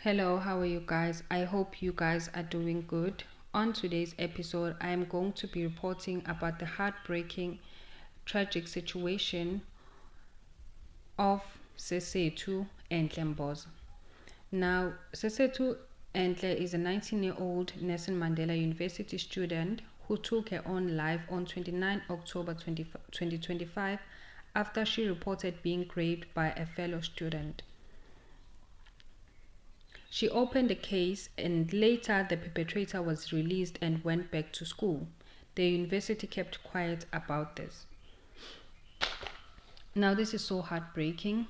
Hello, how are you guys? I hope you guys are doing good. On today's episode, I am going to be reporting about the heartbreaking, tragic situation of Sesethu and Mbozo. Now, Sesethu Entle is a 19-year-old Nelson Mandela University student who took her own life on 29 October 2025 after she reported being raped by a fellow student. She opened the case and later the perpetrator was released and went back to school. The university kept quiet about this. Now, this is so heartbreaking,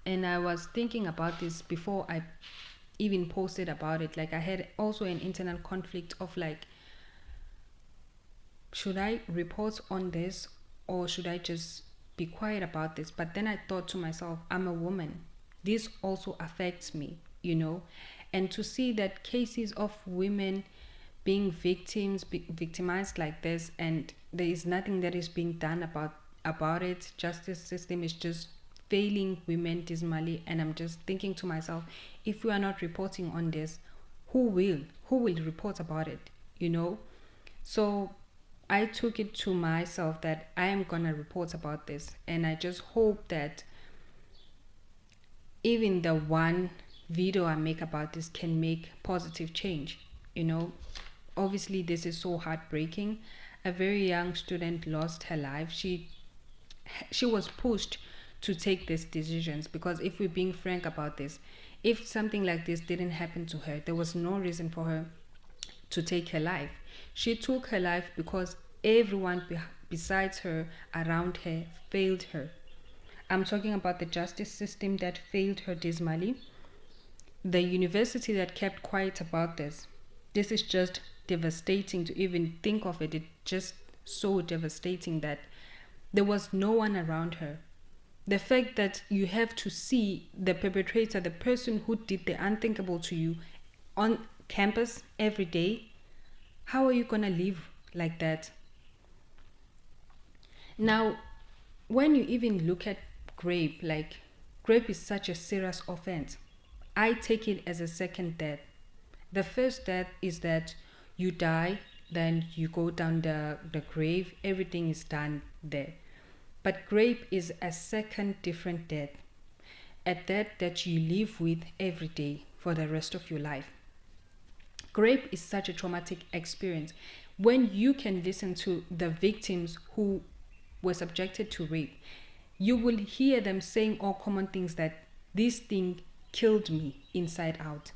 and I was thinking about this before I even posted about it. Like, I had also an internal conflict of like, should I report on this or should I just be quiet about this? But then I thought to myself, I'm a woman. This also affects me, and to see that cases of women being victimized like this, and there is nothing that is being done about it. Justice system is just failing women dismally, and I'm just thinking to myself, if we are not reporting on this, who will report about it? So I took it to myself that I am gonna report about this, and I just hope that even the one video I make about this can make positive change. Obviously this is so heartbreaking. A very young student lost her life. She was pushed to take these decisions, because if we're being frank about this, if something like this didn't happen to her, there was no reason for her to take her life. She took her life because everyone besides her around her failed her. I'm talking about the justice system that failed her dismally, the university that kept quiet about this. This is just devastating to even think of it. It's just so devastating that there was no one around her. The fact that you have to see the perpetrator, the person who did the unthinkable to you, on campus every day, how are you going to live like that? Now, when you even look at rape is such a serious offense. I take it as a second death. The first death is that you die, then you go down the grave, everything is done there. But rape is a second different death, a death that you live with every day for the rest of your life. Rape is such a traumatic experience. When you can listen to the victims who were subjected to rape, you will hear them saying all common things, that this thing killed me inside out.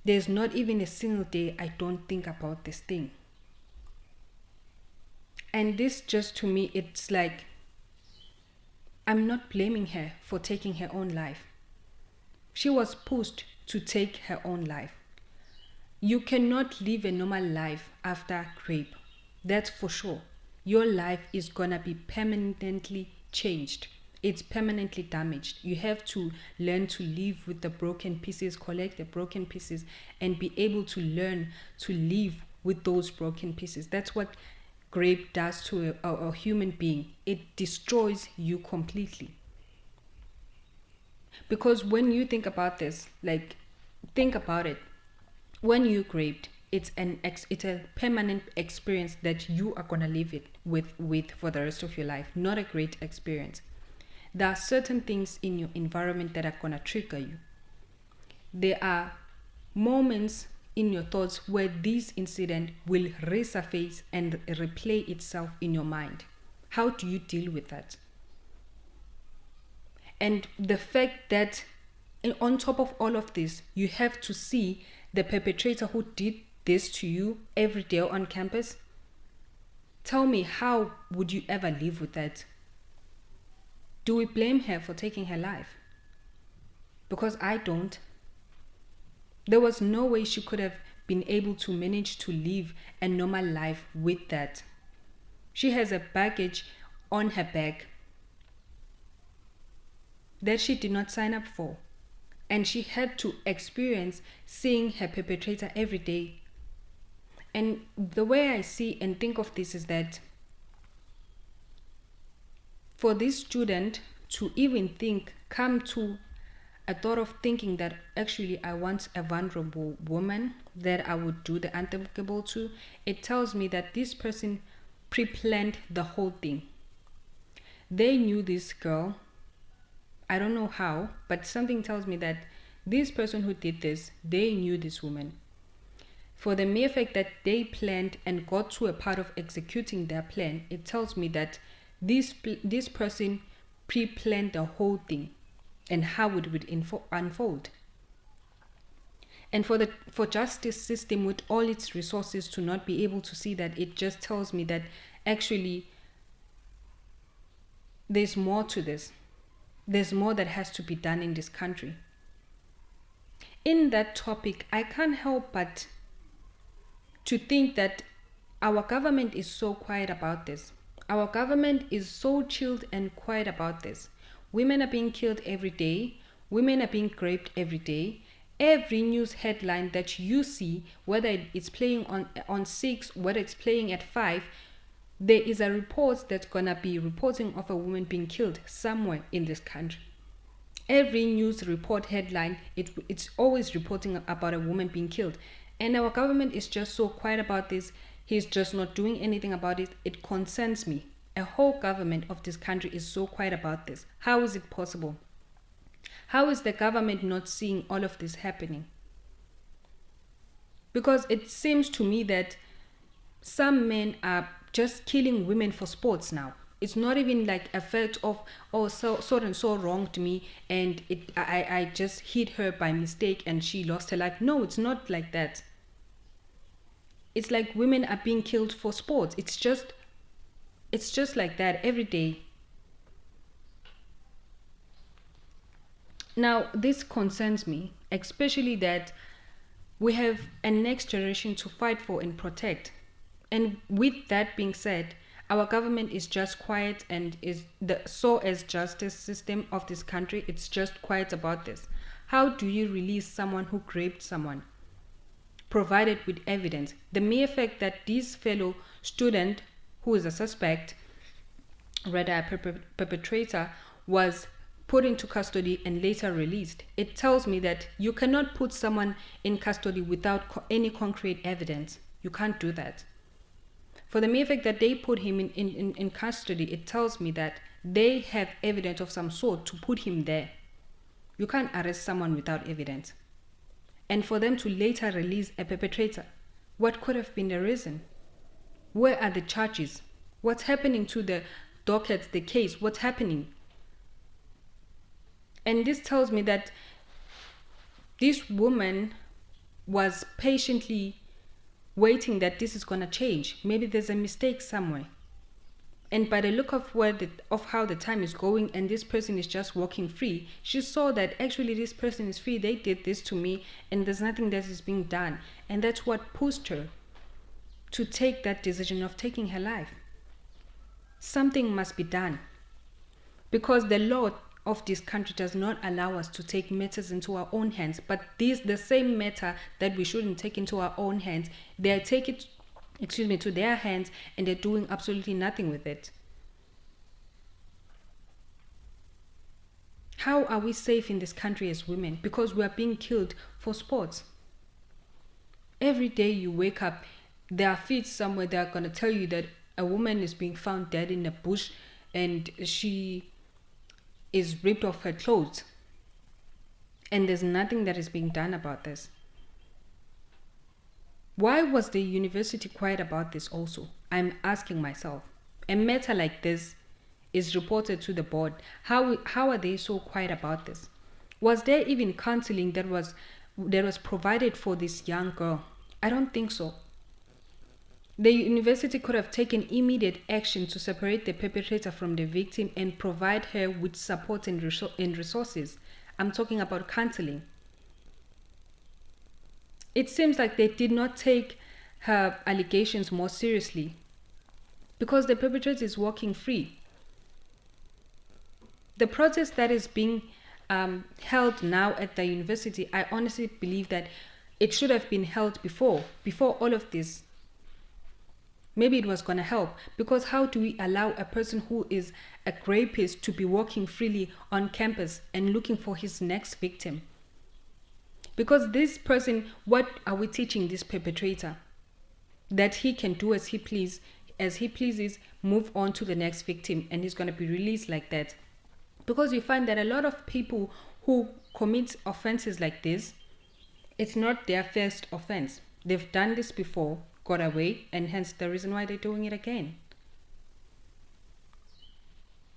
There's not even a single day I don't think about this thing. And this just, to me, it's like, I'm not blaming her for taking her own life. She was pushed to take her own life. You cannot live a normal life after rape. That's for sure. Your life is gonna be permanently changed. It's permanently damaged. You have to learn to live with the broken pieces, collect the broken pieces, and be able to learn to live with those broken pieces. That's what rape does to a human being. It destroys you completely. Because when you think about this, think about it. When you raped, it's a permanent experience that you are gonna live it with for the rest of your life. Not a great experience. There are certain things in your environment that are gonna trigger you. There are moments in your thoughts where this incident will resurface and replay itself in your mind. How do you deal with that? And the fact that on top of all of this, you have to see the perpetrator who did this to you every day on campus. Tell me, how would you ever live with that? Do we blame her for taking her life? Because I don't. There was no way she could have been able to manage to live a normal life with that. She has a baggage on her back that she did not sign up for. And she had to experience seeing her perpetrator every day. And the way I see and think of this is that for this student to even come to I thought of thinking that actually I want a vulnerable woman that I would do the unthinkable to. It tells me that this person pre-planned the whole thing. They knew this girl. I don't know how, but something tells me that this person who did this, they knew this woman. For the mere fact that they planned and got to a part of executing their plan, it tells me that this person pre-planned the whole thing and how it would unfold. And for justice system with all its resources to not be able to see that, it just tells me that actually there's more to this. There's more that has to be done in this country. In that topic, I can't help but to think that our government is so quiet about this. Our government is so chilled and quiet about this. Women are being killed every day. Women are being raped every day. Every news headline that you see, whether it's playing on 6, whether it's playing at 5, there is a report that's going to be reporting of a woman being killed somewhere in this country. Every news report headline, it's always reporting about a woman being killed. And our government is just so quiet about this. He's just not doing anything about it. It concerns me. A whole government of this country is so quiet about this. How is it possible? How is the government not seeing all of this happening? Because it seems to me that some men are just killing women for sports now. It's not even like a fact of, oh, so and so wronged me and I just hit her by mistake and she lost her life. No, it's not like that. It's like women are being killed for sports. It's just like that every day. Now, this concerns me, especially that we have a next generation to fight for and protect. And with that being said, our government is just quiet and is as justice system of this country, it's just quiet about this. How do you release someone who raped someone? Provided with evidence. The mere fact that this fellow student, who is a suspect, rather a perpetrator, was put into custody and later released, it tells me that you cannot put someone in custody without any concrete evidence. You can't do that. For the mere fact that they put him in custody, it tells me that they have evidence of some sort to put him there. You can't arrest someone without evidence. And for them to later release a perpetrator, what could have been the reason? Where are the charges? What's happening to the dockets, the case? What's happening? And this tells me that this woman was patiently waiting that this is going to change. Maybe there's a mistake somewhere. And by the look of how the time is going and this person is just walking free, she saw that actually this person is free. They did this to me and there's nothing that is being done. And that's what pushed her to take that decision of taking her life. Something must be done. Because the law of this country does not allow us to take matters into our own hands. But the same matter that we shouldn't take into our own hands, they take it to their hands and they're doing absolutely nothing with it. How are we safe in this country as women? Because we are being killed for sports. Every day you wake up, there are feeds somewhere that are going to tell you that a woman is being found dead in a bush and she is ripped off her clothes. And there's nothing that is being done about this. Why was the university quiet about this also? I'm asking myself. A matter like this is reported to the board. How are they so quiet about this? Was there even counseling that was provided for this young girl? I don't think so. The university could have taken immediate action to separate the perpetrator from the victim and provide her with support and resources. I'm talking about counseling. It seems like they did not take her allegations more seriously because the perpetrator is walking free. The protest that is being held now at the university, I honestly believe that it should have been held before all of this. Maybe it was going to help, because how do we allow a person who is a rapist to be walking freely on campus and looking for his next victim. Because this person, what are we teaching this perpetrator? That he can do as he pleases, move on to the next victim, and he's going to be released like that. Because you find that a lot of people who commit offenses like this, it's not their first offense. They've done this before, got away, and hence the reason why they're doing it again.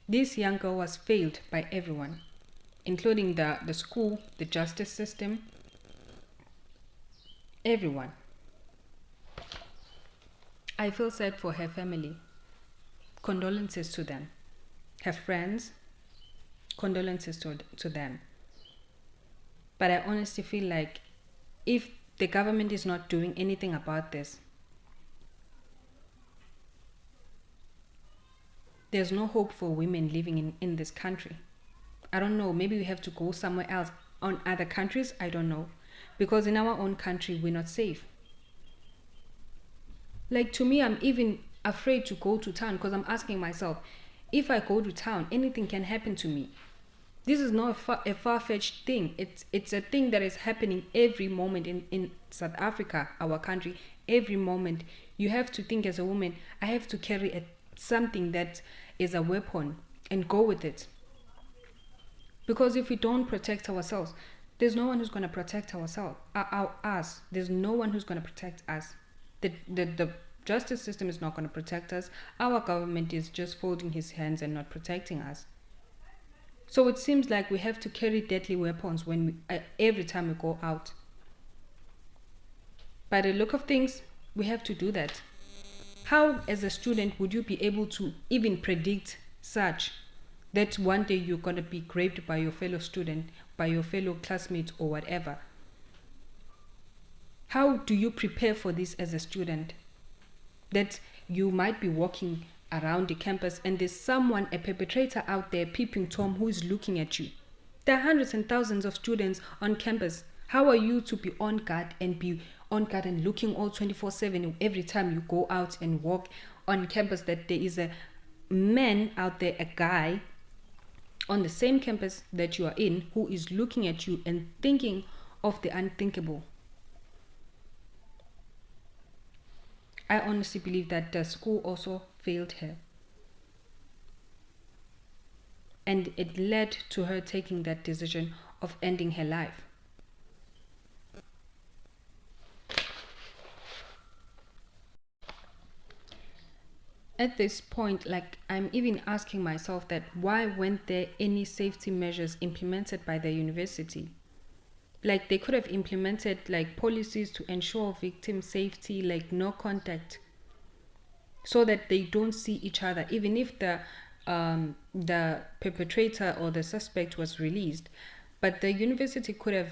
This young girl was failed by everyone, including the school, the justice system, everyone. I feel sad for her family. Condolences to them. Her friends, condolences to them. But I honestly feel like if the government is not doing anything about this, there's no hope for women living in this country. I don't know, maybe we have to go somewhere else, on other countries, I don't know. Because in our own country, we're not safe. Like, to me, I'm even afraid to go to town because I'm asking myself, if I go to town, anything can happen to me. This is not a far-fetched thing. It's a thing that is happening every moment in South Africa, our country. Every moment. You have to think as a woman, I have to carry something that is a weapon and go with it. Because if we don't protect ourselves, there's no one who's going to protect us. There's no one who's going to protect us. The justice system is not going to protect us. Our government is just folding his hands and not protecting us. So it seems like we have to carry deadly weapons every time we go out. By the look of things, we have to do that. How, as a student, would you be able to even predict such that one day you're going to be raped by your fellow student, by your fellow classmates or whatever? How do you prepare for this as a student? That you might be walking around the campus and there's someone, a perpetrator out there, peeping Tom, who is looking at you. There are hundreds and thousands of students on campus. How are you to be on guard and looking all 24/7 every time you go out and walk on campus, that there is a man out there, a guy on the same campus that you are in, who is looking at you and thinking of the unthinkable? I honestly believe that the school also failed her. And it led to her taking that decision of ending her life. At this point, like, I'm even asking myself that why weren't there any safety measures implemented by the university? Like, they could have implemented like policies to ensure victim safety, like no contact, so that they don't see each other, even if the perpetrator or the suspect was released. But the university could have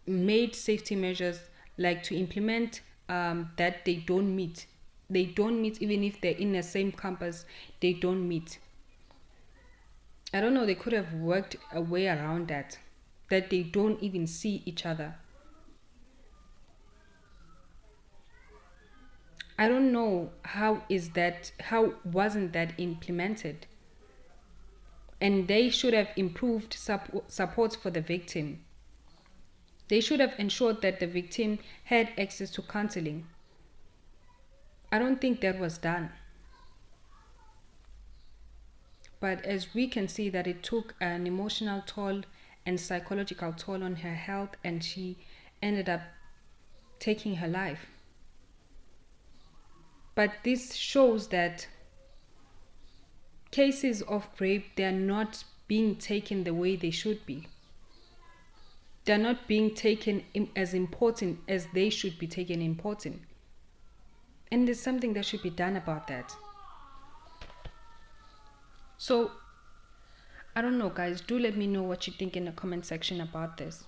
made safety measures, like to implement that they don't meet. They don't meet, even if they're in the same campus, they don't meet. I don't know, they could have worked a way around that they don't even see each other. I don't know how wasn't that implemented? And they should have improved support for the victim. They should have ensured that the victim had access to counseling. I don't think that was done. But as we can see, that it took an emotional toll and psychological toll on her health, and she ended up taking her life. But this shows that cases of rape, they are not being taken the way they should be. They're not being taken as important as they should be taken important. And there's something that should be done about that. So, I don't know, guys. Do let me know what you think in the comment section about this.